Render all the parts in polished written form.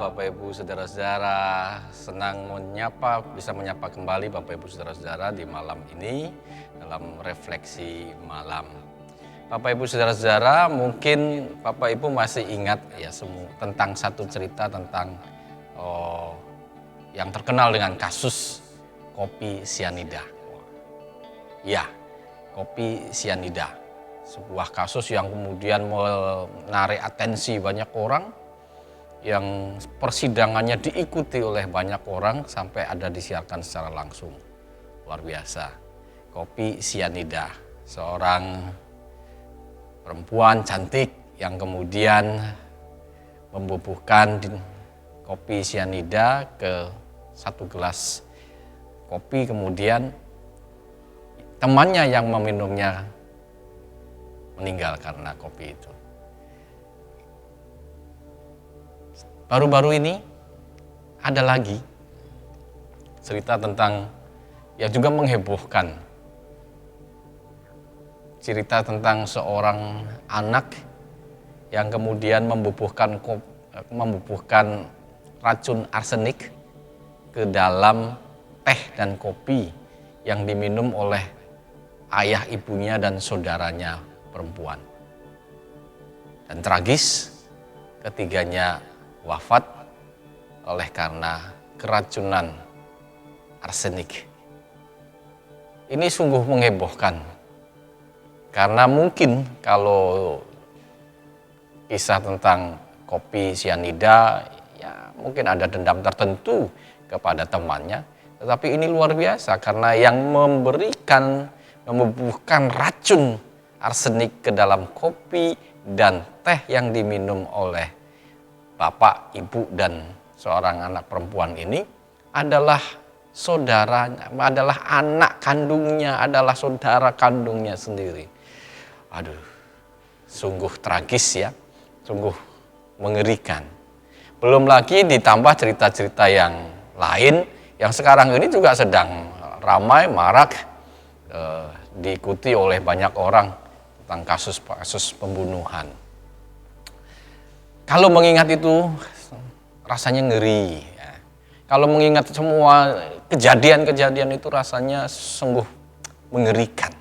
Bapak Ibu Saudara-saudara, senang bisa menyapa kembali Bapak Ibu Saudara-saudara di malam ini dalam refleksi malam. Bapak Ibu Saudara-saudara, mungkin Bapak Ibu masih ingat ya semua tentang satu cerita tentang yang terkenal dengan kasus kopi sianida. Ya, kopi sianida. Sebuah kasus yang kemudian menarik atensi banyak orang, yang persidangannya diikuti oleh banyak orang sampai ada disiarkan secara langsung. Luar biasa. Kopi sianida, seorang perempuan cantik yang kemudian membubuhkan kopi sianida ke satu gelas kopi, kemudian temannya yang meminumnya meninggal karena kopi itu. Baru-baru ini ada lagi cerita tentang yang juga menghebohkan. Cerita tentang seorang anak yang kemudian membubuhkan racun arsenik ke dalam teh dan kopi yang diminum oleh ayah ibunya dan saudaranya perempuan. Dan tragis, ketiganya wafat oleh karena keracunan arsenik. Ini sungguh menghebohkan, karena mungkin kalau kisah tentang kopi sianida, ya mungkin ada dendam tertentu kepada temannya, tetapi ini luar biasa karena yang membubuhkan racun arsenik ke dalam kopi dan teh yang diminum oleh bapak, ibu, dan seorang anak perempuan ini adalah saudaranya, adalah anak kandungnya, adalah saudara kandungnya sendiri. Aduh, sungguh tragis ya, sungguh mengerikan. Belum lagi ditambah cerita-cerita yang lain yang sekarang ini juga sedang ramai, marak, diikuti oleh banyak orang tentang kasus-kasus pembunuhan. Kalau mengingat itu rasanya ngeri. Ya. Kalau mengingat semua kejadian-kejadian itu rasanya sungguh mengerikan.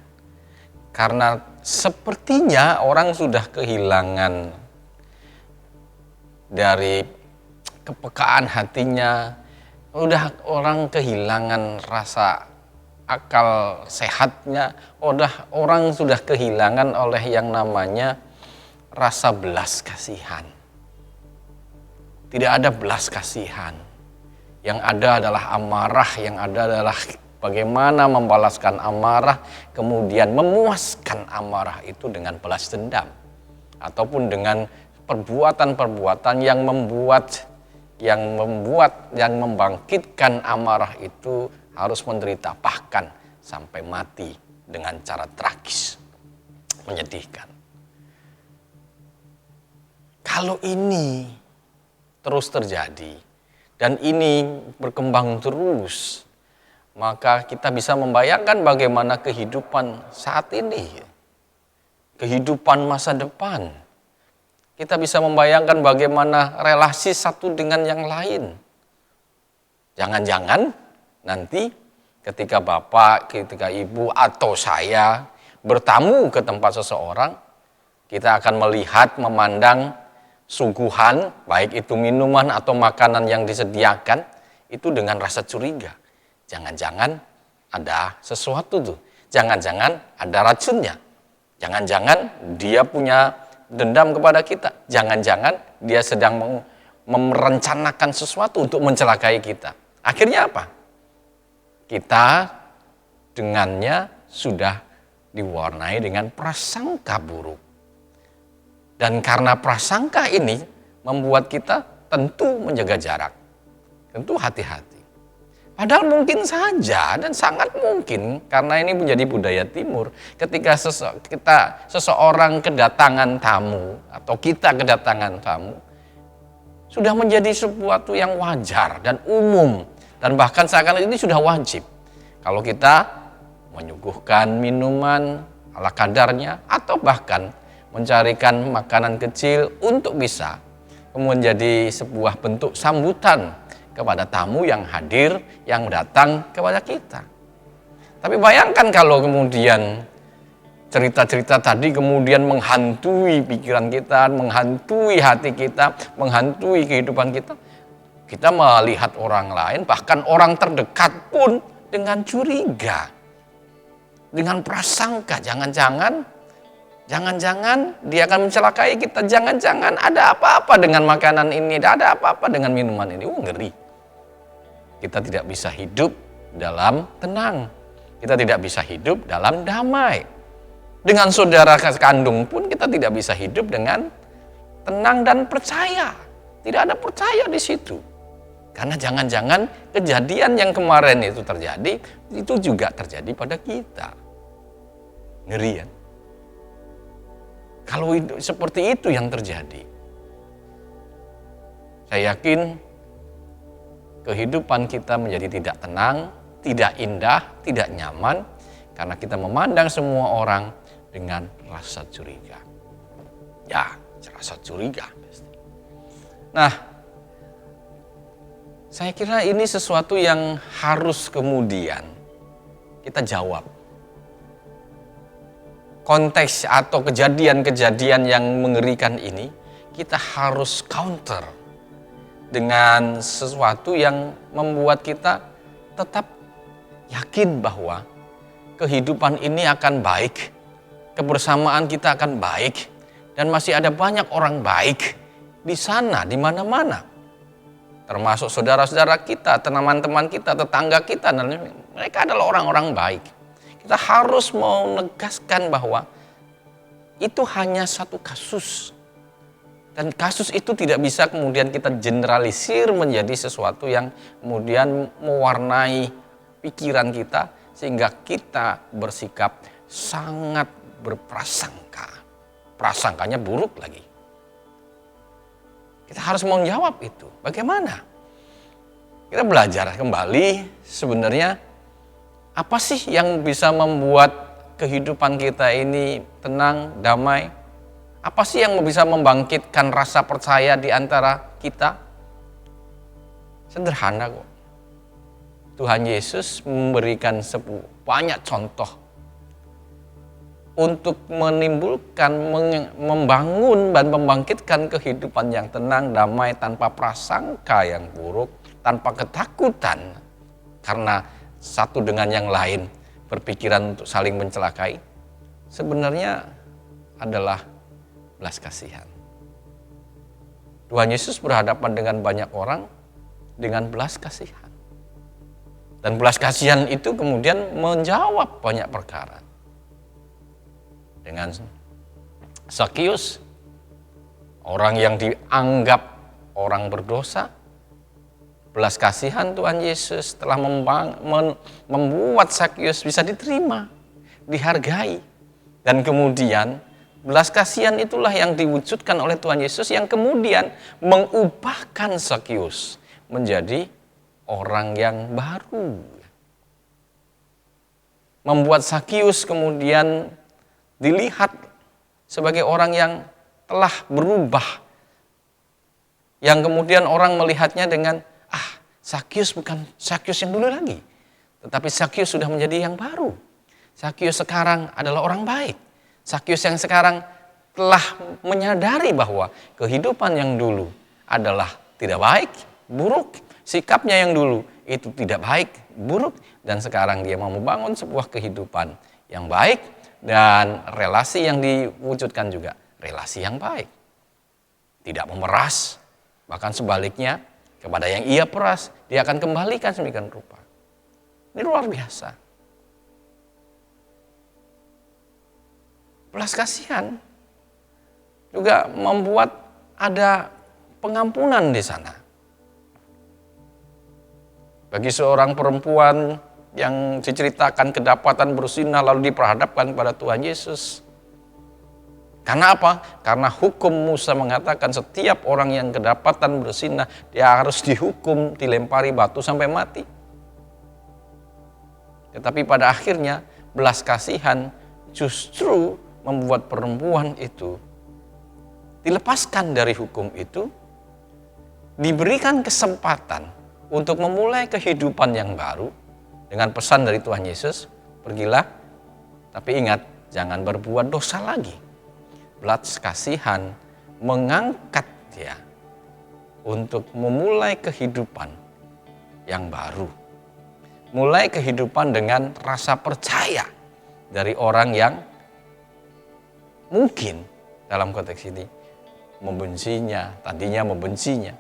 Karena sepertinya orang sudah kehilangan dari kepekaan hatinya, orang kehilangan rasa akal sehatnya, orang sudah kehilangan oleh yang namanya rasa belas kasihan. Tidak ada belas kasihan. Yang ada adalah amarah, yang ada adalah bagaimana membalaskan amarah, kemudian memuaskan amarah itu dengan balas dendam. Ataupun dengan perbuatan-perbuatan yang membangkitkan amarah itu harus menderita, bahkan sampai mati dengan cara tragis, menyedihkan. Kalau ini terus terjadi dan ini berkembang terus, maka kita bisa membayangkan bagaimana kehidupan saat ini, kehidupan masa depan. Kita bisa membayangkan bagaimana relasi satu dengan yang lain. Jangan-jangan nanti ketika bapak, ketika ibu atau saya bertamu ke tempat seseorang, kita akan melihat, memandang suguhan, baik itu minuman atau makanan yang disediakan, itu dengan rasa curiga. Jangan-jangan ada sesuatu tuh, jangan-jangan ada racunnya, jangan-jangan dia punya dendam kepada kita, jangan-jangan dia sedang merencanakan sesuatu untuk mencelakai kita. Akhirnya apa? Kita dengannya sudah diwarnai dengan prasangka buruk. Dan karena prasangka ini membuat kita tentu menjaga jarak, tentu hati-hati. Padahal mungkin saja dan sangat mungkin karena ini menjadi budaya timur, ketika seseorang kedatangan tamu atau kita kedatangan tamu, sudah menjadi sesuatu yang wajar dan umum, dan bahkan seakan ini sudah wajib. Kalau kita menyuguhkan minuman ala kadarnya atau bahkan mencarikan makanan kecil untuk bisa kemudian jadi sebuah bentuk sambutan kepada tamu yang hadir, yang datang kepada kita. Tapi bayangkan kalau kemudian cerita-cerita tadi kemudian menghantui pikiran kita, menghantui hati kita, menghantui kehidupan kita. Kita melihat orang lain, bahkan orang terdekat pun dengan curiga, dengan prasangka, jangan-jangan dia akan mencelakai kita, jangan-jangan ada apa-apa dengan makanan ini, ada apa-apa dengan minuman ini. Ngeri. Kita tidak bisa hidup dalam tenang. Kita tidak bisa hidup dalam damai. Dengan saudara kandung pun kita tidak bisa hidup dengan tenang dan percaya. Tidak ada percaya di situ. Karena jangan-jangan kejadian yang kemarin itu terjadi, itu juga terjadi pada kita. Ngeri ya? Kalau seperti itu yang terjadi, saya yakin kehidupan kita menjadi tidak tenang, tidak indah, tidak nyaman, karena kita memandang semua orang dengan rasa curiga. Ya, rasa curiga. Nah, saya kira ini sesuatu yang harus kemudian kita jawab. Konteks atau kejadian-kejadian yang mengerikan ini, kita harus counter dengan sesuatu yang membuat kita tetap yakin bahwa kehidupan ini akan baik, kebersamaan kita akan baik, dan masih ada banyak orang baik di sana, di mana-mana. Termasuk saudara-saudara kita, teman-teman kita, tetangga kita, dan mereka adalah orang-orang baik. Kita harus menegaskan bahwa itu hanya satu kasus. Dan kasus itu tidak bisa kemudian kita generalisir menjadi sesuatu yang kemudian mewarnai pikiran kita, sehingga kita bersikap sangat berprasangka. Prasangkanya buruk lagi. Kita harus menjawab itu. Bagaimana? Kita belajar kembali sebenarnya apa sih yang bisa membuat kehidupan kita ini tenang, damai? Apa sih yang bisa membangkitkan rasa percaya di antara kita? Sederhana kok. Tuhan Yesus memberikan banyak contoh untuk menimbulkan, membangun dan membangkitkan kehidupan yang tenang, damai, tanpa prasangka yang buruk, tanpa ketakutan karena satu dengan yang lain berpikiran untuk saling mencelakai. Sebenarnya adalah belas kasihan. Tuhan Yesus berhadapan dengan banyak orang dengan belas kasihan. Dan belas kasihan itu kemudian menjawab banyak perkara. Dengan Zakius, orang yang dianggap orang berdosa, belas kasihan Tuhan Yesus telah membuat Zakius bisa diterima, dihargai. Dan kemudian belas kasihan itulah yang diwujudkan oleh Tuhan Yesus yang kemudian mengubahkan Zakius menjadi orang yang baru. Membuat Zakius kemudian dilihat sebagai orang yang telah berubah. Yang kemudian orang melihatnya dengan, Zakius bukan Zakius yang dulu lagi. Tetapi Zakius sudah menjadi yang baru. Zakius sekarang adalah orang baik. Zakius yang sekarang telah menyadari bahwa kehidupan yang dulu adalah tidak baik, buruk. Sikapnya yang dulu itu tidak baik, buruk. Dan sekarang dia mau membangun sebuah kehidupan yang baik. Dan relasi yang diwujudkan juga relasi yang baik. Tidak memeras, bahkan sebaliknya kepada yang ia peras, dia akan kembalikan sedemikian rupa. Ini luar biasa. Belas kasihan juga membuat ada pengampunan di sana. Bagi seorang perempuan yang diceritakan kedapatan berzinah lalu diperhadapkan kepada Tuhan Yesus. Karena apa? Karena hukum Musa mengatakan setiap orang yang kedapatan berzinah dia harus dihukum, dilempari batu sampai mati. Tetapi pada akhirnya belas kasihan justru membuat perempuan itu dilepaskan dari hukum itu diberikan kesempatan untuk memulai kehidupan yang baru dengan pesan dari Tuhan Yesus, pergilah, tapi ingat, jangan berbuat dosa lagi. Belas kasihan mengangkat dia untuk memulai kehidupan yang baru. Mulai kehidupan dengan rasa percaya dari orang yang mungkin dalam konteks ini tadinya membencinya,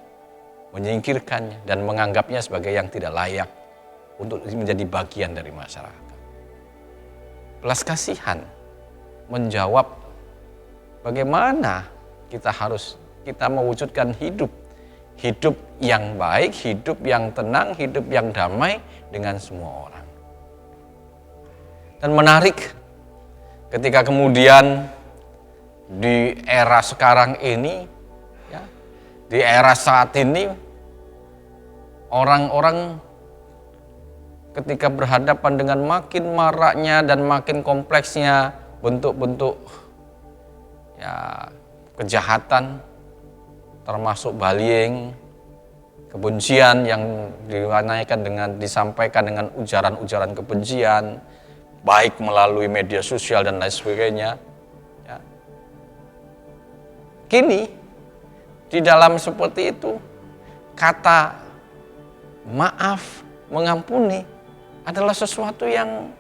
menyingkirkannya, dan menganggapnya sebagai yang tidak layak untuk menjadi bagian dari masyarakat. Belas kasihan menjawab bagaimana kita mewujudkan hidup yang baik, hidup yang tenang, hidup yang damai dengan semua orang. Dan menarik ketika kemudian di era sekarang ini, ya, di era saat ini, orang-orang ketika berhadapan dengan makin maraknya dan makin kompleksnya bentuk-bentuk kejahatan, termasuk bullying, kebencian yang disampaikan dengan ujaran-ujaran kebencian, baik melalui media sosial dan lain sebagainya. Ya. Kini di dalam seperti itu, kata maaf, mengampuni adalah sesuatu yang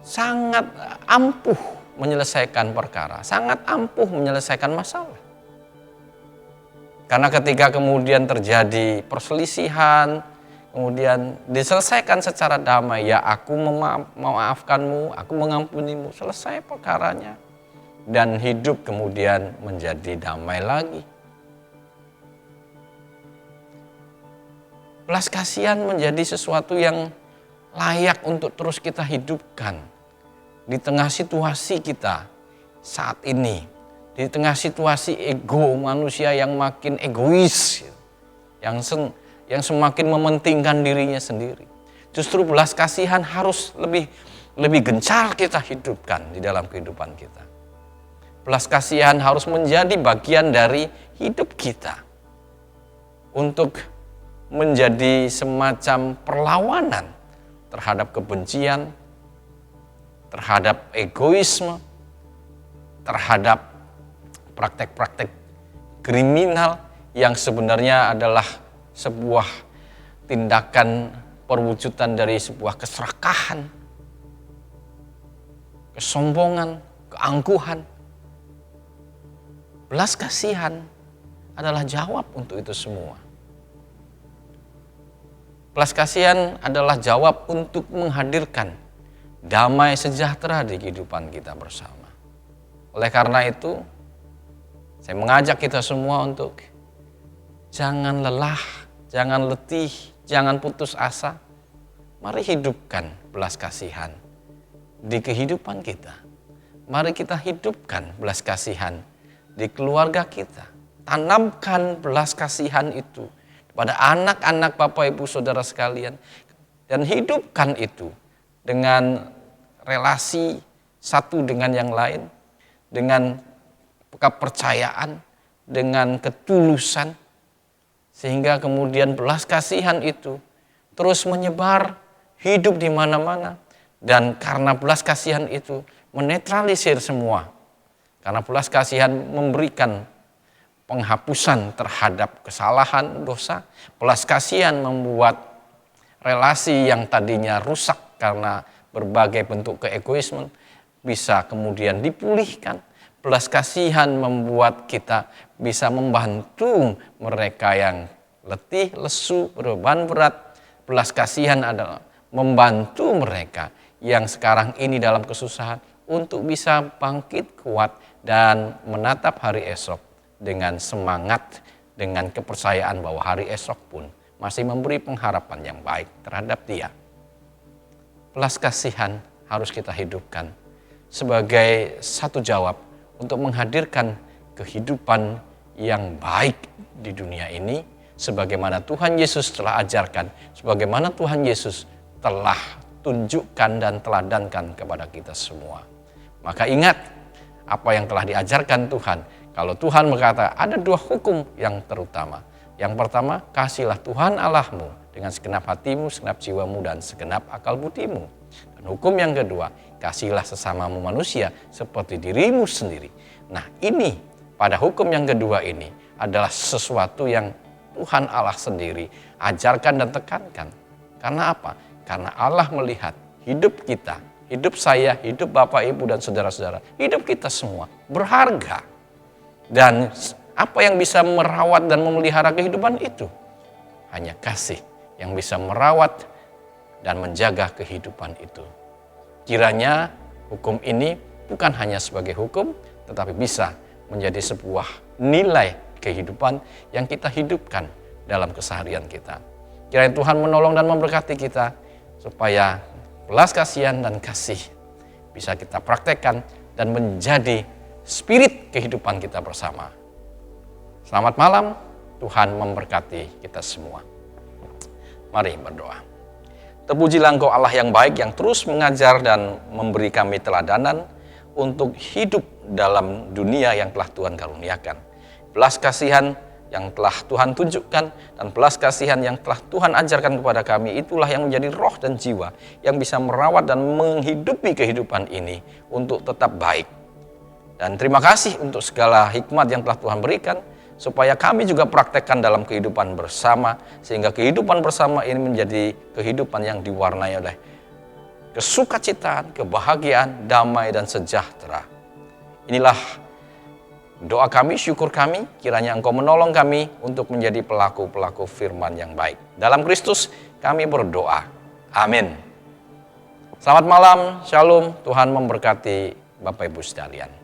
sangat ampuh menyelesaikan perkara, sangat ampuh menyelesaikan masalah. Karena ketika kemudian terjadi perselisihan, kemudian diselesaikan secara damai, ya aku memaafkanmu, aku mengampunimu, selesai perkaranya. Dan hidup kemudian menjadi damai lagi. Belas kasihan menjadi sesuatu yang layak untuk terus kita hidupkan di tengah situasi kita saat ini, di tengah situasi ego manusia yang makin egois, yang semakin mementingkan dirinya sendiri. Justru belas kasihan harus lebih gencar kita hidupkan di dalam kehidupan kita. Belas kasihan harus menjadi bagian dari hidup kita untuk menjadi semacam perlawanan terhadap kebencian, terhadap egoisme, terhadap praktek-praktek kriminal yang sebenarnya adalah sebuah tindakan perwujudan dari sebuah keserakahan, kesombongan, keangkuhan. Belas kasihan adalah jawab untuk itu semua. Belas kasihan adalah jawab untuk menghadirkan damai sejahtera di kehidupan kita bersama. Oleh karena itu, saya mengajak kita semua untuk jangan lelah, jangan letih, jangan putus asa. Mari hidupkan belas kasihan di kehidupan kita. Mari kita hidupkan belas kasihan di keluarga kita. Tanamkan belas kasihan itu pada anak-anak Bapak Ibu Saudara sekalian. Dan hidupkan itu dengan relasi satu dengan yang lain, dengan kepercayaan, dengan ketulusan, sehingga kemudian belas kasihan itu terus menyebar, hidup di mana-mana. Dan karena belas kasihan itu menetralisir semua. Karena belas kasihan memberikan penghapusan terhadap kesalahan, dosa. Belas kasihan membuat relasi yang tadinya rusak karena berbagai bentuk keegoismen bisa kemudian dipulihkan. Belas kasihan membuat kita bisa membantu mereka yang letih, lesu, berbeban berat. Belas kasihan adalah membantu mereka yang sekarang ini dalam kesusahan untuk bisa bangkit kuat dan menatap hari esok dengan semangat, dengan kepercayaan bahwa hari esok pun masih memberi pengharapan yang baik terhadap dia. Belas kasihan harus kita hidupkan sebagai satu jawab untuk menghadirkan kehidupan yang baik di dunia ini, sebagaimana Tuhan Yesus telah ajarkan, sebagaimana Tuhan Yesus telah tunjukkan dan teladankan kepada kita semua. Maka ingat apa yang telah diajarkan Tuhan, Kalau Tuhan berkata ada 2 hukum yang terutama. Yang pertama, kasihlah Tuhan Allahmu dengan segenap hatimu, segenap jiwamu, dan segenap akal budimu. Dan hukum yang kedua, kasihlah sesamamu manusia seperti dirimu sendiri. Nah ini, pada hukum yang kedua ini adalah sesuatu yang Tuhan Allah sendiri ajarkan dan tekankan. Karena apa? Karena Allah melihat hidup kita, hidup saya, hidup Bapak, Ibu, dan saudara-saudara, hidup kita semua berharga. Dan apa yang bisa merawat dan memelihara kehidupan itu? Hanya kasih yang bisa merawat dan menjaga kehidupan itu. Kiranya hukum ini bukan hanya sebagai hukum, tetapi bisa menjadi sebuah nilai kehidupan yang kita hidupkan dalam keseharian kita. Kiranya Tuhan menolong dan memberkati kita supaya belas kasihan dan kasih bisa kita praktekkan dan menjadi spirit kehidupan kita bersama. Selamat malam, Tuhan memberkati kita semua. Mari berdoa. Terpujilah Engkau Allah yang baik, yang terus mengajar dan memberi kami teladanan untuk hidup dalam dunia yang telah Tuhan karuniakan. Belas kasihan yang telah Tuhan tunjukkan dan belas kasihan yang telah Tuhan ajarkan kepada kami, itulah yang menjadi roh dan jiwa yang bisa merawat dan menghidupi kehidupan ini untuk tetap baik. Dan terima kasih untuk segala hikmat yang telah Tuhan berikan, supaya kami juga praktekkan dalam kehidupan bersama, sehingga kehidupan bersama ini menjadi kehidupan yang diwarnai oleh kesukacitaan, kebahagiaan, damai, dan sejahtera. Inilah doa kami, syukur kami, kiranya Engkau menolong kami untuk menjadi pelaku-pelaku firman yang baik. Dalam Kristus kami berdoa. Amin. Selamat malam, shalom, Tuhan memberkati Bapak Ibu sekalian.